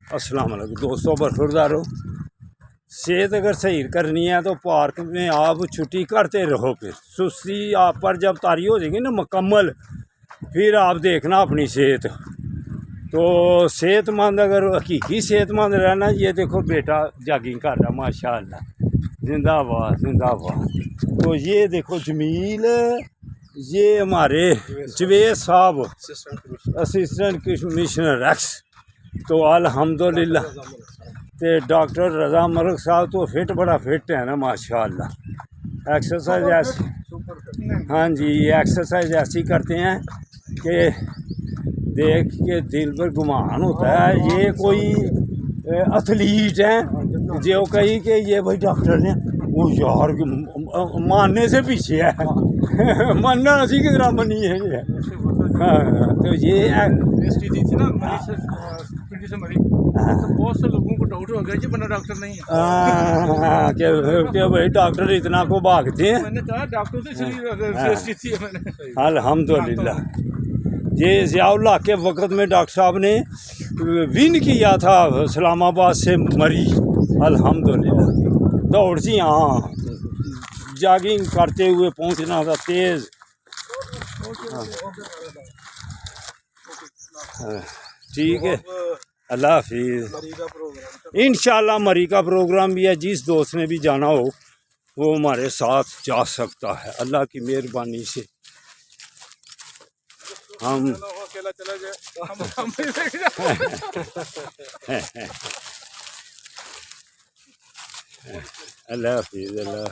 अस्सलाम वालेकुम दोस्तों, बरखुरदारो। सेहत अगर सही करनी है तो पार्क में आप छुट्टी करते रहो। फिर सुस्ती आप पर जब तारी हो जाएगी ना मुकम्मल, फिर आप देखना अपनी सेहत। तो सेहतमंद अगर हकीकी सेहतमंद रहना, ये देखो बेटा जॉगिंग कर रहा माशाअल्लाह, जिंदाबाद जिंदाबाद। तो ये देखो जमील, ये हमारे जवेद साहब असिस्टेंट कमिश्नर एक्स। तो अल्हम्दुलिल्लाह। तो डॉक्टर रज़ा मलिक साहब तो फिट बड़ा फिट है ना माशाअल्लाह। एक्सरसाइज ऐसी, हाँ जी, एक्सरसाइज ऐसी करते हैं कि देख के दिल पर गुमान होता है। ये कोई एथलीट हैं जो कही कि ये भाई डॉक्टर ने, वो यार मानने से पीछे है मानना असी की तरह मनी है ये। हाँ, तो ये बहुत से लोगों को डाउट हो गया कि बना डॉक्टर नहीं है। क्या भाई डॉक्टर इतना को भागते हैं। मैंने कहा डॉक्टर से थी मैंने। अल्हम्दुलिल्लाह। ये ज़ियाउल्लाह के वक़्त में डॉक्टर साहब ने विन किया था इस्लामाबाद से मरी। अल्हम्दुलिल्लाह। दौड़ सी, हाँ, जॉगिंग करते हुए पहुंचना था तेज़। ठीक है, अल्लाह हाफिज़। इंशाअल्लाह मरी का प्रोग्राम भी है। जिस दोस्त ने भी जाना हो वो हमारे साथ जा सकता है, अल्लाह की मेहरबानी से। हम अकेला चला जाए अल्लाह हाफिज़, अल्लाह।